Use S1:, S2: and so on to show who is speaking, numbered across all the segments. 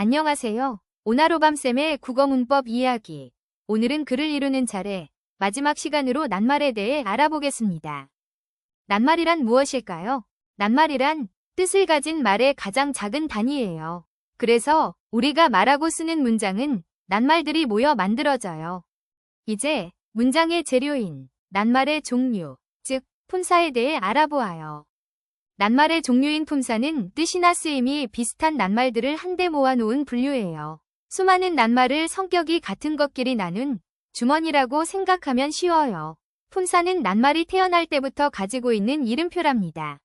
S1: 안녕하세요. 오나로밤쌤의 국어문법 이야기. 오늘은 글을 이루는 차례, 마지막 시간으로 낱말에 대해 알아보겠습니다. 낱말이란 무엇일까요? 낱말이란 뜻을 가진 말의 가장 작은 단위예요. 그래서 우리가 말하고 쓰는 문장은 낱말들이 모여 만들어져요. 이제 문장의 재료인 낱말의 종류, 즉 품사에 대해 알아보아요. 낱말의 종류인 품사는 뜻이나 쓰임이 비슷한 낱말들을 한데 모아놓은 분류예요. 수많은 낱말을 성격이 같은 것끼리 나눈 주머니라고 생각하면 쉬워요. 품사는 낱말이 태어날 때부터 가지고 있는 이름표랍니다.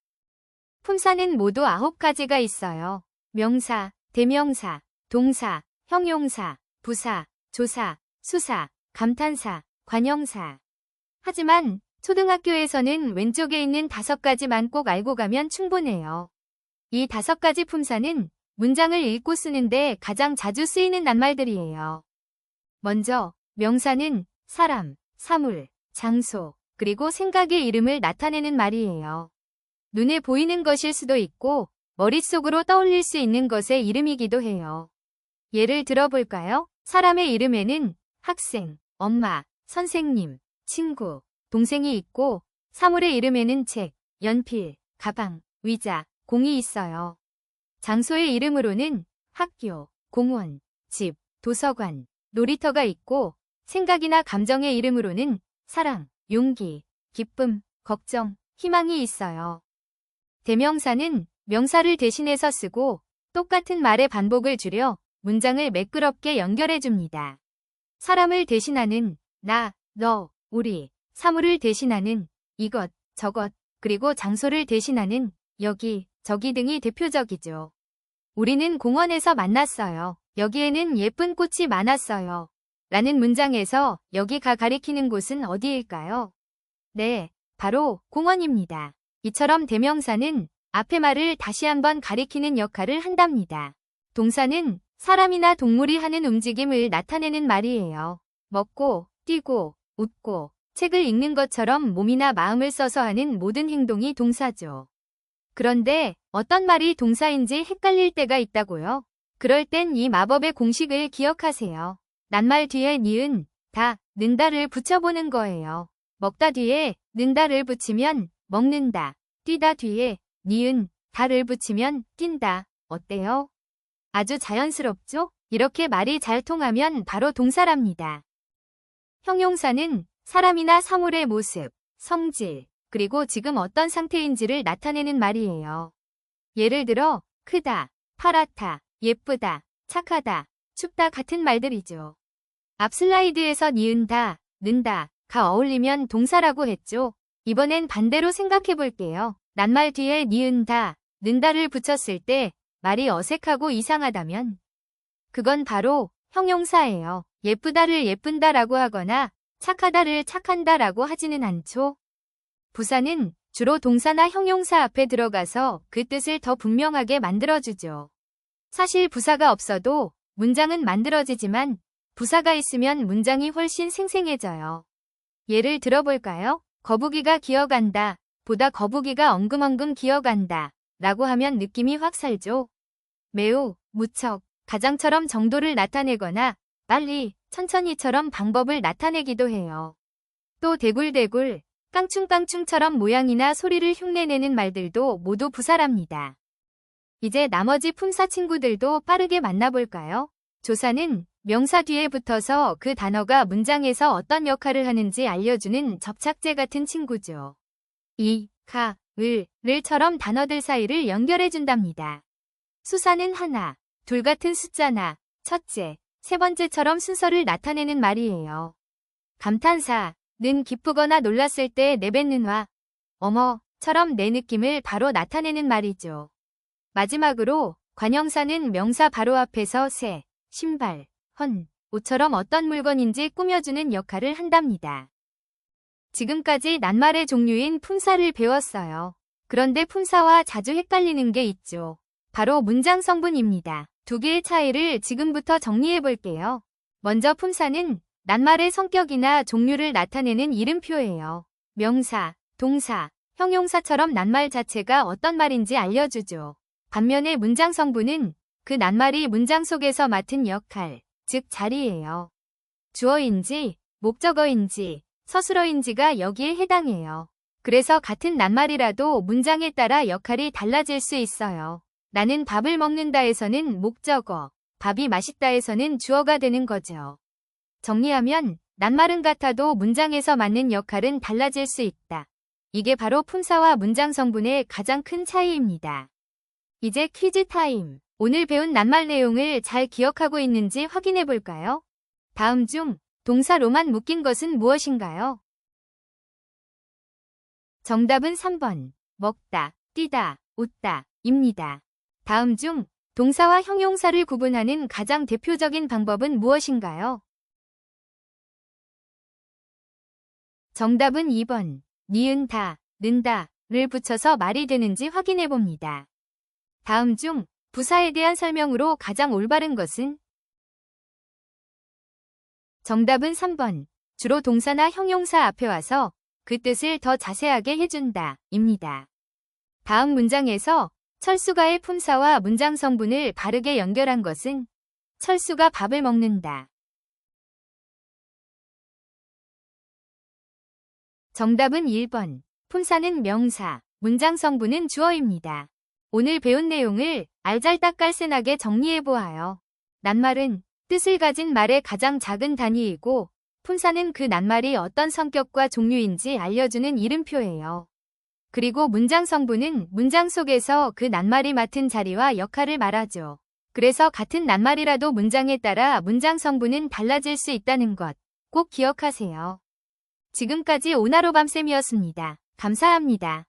S1: 품사는 모두 9가지가 있어요. 명사, 대명사, 동사, 형용사, 부사, 조사, 수사, 감탄사, 관형사. 하지만 초등학교에서는 왼쪽에 있는 5가지만 꼭 알고 가면 충분해요. 이 5가지 품사는 문장을 읽고 쓰는데 가장 자주 쓰이는 낱말들이에요. 먼저 명사는 사람, 사물, 장소, 그리고 생각의 이름을 나타내는 말이에요. 눈에 보이는 것일 수도 있고 머릿속으로 떠올릴 수 있는 것의 이름이기도 해요. 예를 들어볼까요? 사람의 이름에는 학생, 엄마, 선생님, 친구, 동생이 있고 사물의 이름에는 책, 연필, 가방, 의자, 공이 있어요. 장소의 이름으로는 학교, 공원, 집, 도서관, 놀이터가 있고 생각이나 감정의 이름으로는 사랑, 용기, 기쁨, 걱정, 희망이 있어요. 대명사는 명사를 대신해서 쓰고 똑같은 말의 반복을 줄여 문장을 매끄럽게 연결해줍니다. 사람을 대신하는 나, 너, 우리, 사물을 대신하는 이것, 저것, 그리고 장소를 대신하는 여기, 저기 등이 대표적이죠. 우리는 공원에서 만났어요. 여기에는 예쁜 꽃이 많았어요. 라는 문장에서 여기가 가리키는 곳은 어디일까요? 네, 바로 공원입니다. 이처럼 대명사는 앞의 말을 다시 한번 가리키는 역할을 한답니다. 동사는 사람이나 동물이 하는 움직임을 나타내는 말이에요. 먹고, 뛰고, 웃고, 책을 읽는 것처럼 몸이나 마음을 써서 하는 모든 행동이 동사죠. 그런데 어떤 말이 동사인지 헷갈릴 때가 있다고요? 그럴 땐 이 마법의 공식을 기억하세요. 낱말 뒤에 니은, 다, 는다를 붙여보는 거예요. 먹다 뒤에 는다를 붙이면 먹는다. 뛰다 뒤에 니은, 다를 붙이면 뛴다. 어때요? 아주 자연스럽죠? 이렇게 말이 잘 통하면 바로 동사랍니다. 형용사는 사람이나 사물의 모습, 성질, 그리고 지금 어떤 상태인지를 나타내는 말이에요. 예를 들어 크다, 파랗다, 예쁘다, 착하다, 춥다 같은 말들이죠. 앞 슬라이드에서 니은다, 는다가 어울리면 동사라고 했죠. 이번엔 반대로 생각해 볼게요. 낱말 뒤에 니은다, 는다를 붙였을 때 말이 어색하고 이상하다면 그건 바로 형용사예요. 예쁘다를 예쁜다라고 하거나 착하다를 착한다라고 하지는 않죠. 부사는 주로 동사나 형용사 앞에 들어가서 그 뜻을 더 분명하게 만들어주죠. 사실 부사가 없어도 문장은 만들어지지만 부사가 있으면 문장이 훨씬 생생해져요. 예를 들어볼까요? 거북이가 기어간다 보다 거북이가 엉금엉금 기어간다 라고 하면 느낌이 확 살죠. 매우, 무척, 가장처럼 정도를 나타내거나 빨리, 천천히처럼 방법을 나타내기도 해요. 또 대굴대굴, 깡충깡충처럼 모양이나 소리를 흉내내는 말들도 모두 부사랍니다. 이제 나머지 품사 친구들도 빠르게 만나볼까요? 조사는 명사 뒤에 붙어서 그 단어가 문장에서 어떤 역할을 하는지 알려주는 접착제 같은 친구죠. 이, 가, 을처럼 단어들 사이를 연결해준답니다. 수사는 하나, 둘 같은 숫자나 첫째, 세 번째처럼 순서를 나타내는 말이에요. 감탄사는 기쁘거나 놀랐을 때 내뱉는 와, 어머처럼 내 느낌을 바로 나타내는 말이죠. 마지막으로 관형사는 명사 바로 앞에서 새, 신발, 헌, 옷처럼 어떤 물건인지 꾸며주는 역할을 한답니다. 지금까지 낱말의 종류인 품사를 배웠어요. 그런데 품사와 자주 헷갈리는 게 있죠. 바로 문장 성분입니다. 두 개의 차이를 지금부터 정리해 볼게요. 먼저 품사는 낱말의 성격이나 종류를 나타내는 이름표예요. 명사, 동사, 형용사처럼 낱말 자체가 어떤 말인지 알려주죠. 반면에 문장 성분은 그 낱말이 문장 속에서 맡은 역할, 즉 자리예요. 주어인지, 목적어인지, 서술어인지가 여기에 해당해요. 그래서 같은 낱말이라도 문장에 따라 역할이 달라질 수 있어요. 나는 밥을 먹는다에서는 목적어, 밥이 맛있다에서는 주어가 되는 거죠. 정리하면 낱말은 같아도 문장에서 맡는 역할은 달라질 수 있다. 이게 바로 품사와 문장 성분의 가장 큰 차이입니다. 이제 퀴즈 타임. 오늘 배운 낱말 내용을 잘 기억하고 있는지 확인해 볼까요? 다음 중 동사로만 묶인 것은 무엇인가요? 정답은 3번. 먹다, 뛰다, 웃다, 입니다. 다음 중 동사와 형용사를 구분하는 가장 대표적인 방법은 무엇인가요? 정답은 2번. 니은다, 는다를 붙여서 말이 되는지 확인해 봅니다. 다음 중 부사에 대한 설명으로 가장 올바른 것은? 정답은 3번. 주로 동사나 형용사 앞에 와서 그 뜻을 더 자세하게 해준다, 입니다. 다음 문장에서 철수가의 품사와 문장 성분을 바르게 연결한 것은? 철수가 밥을 먹는다. 정답은 1번. 품사는 명사, 문장 성분은 주어입니다. 오늘 배운 내용을 알잘딱깔센하게 정리해보아요. 낱말은 뜻을 가진 말의 가장 작은 단위이고 품사는 그 낱말이 어떤 성격과 종류인지 알려주는 이름표예요. 그리고 문장 성분은 문장 속에서 그 낱말이 맡은 자리와 역할을 말하죠. 그래서 같은 낱말이라도 문장에 따라 문장 성분은 달라질 수 있다는 것 꼭 기억하세요. 지금까지 오나로밤쌤이었습니다. 감사합니다.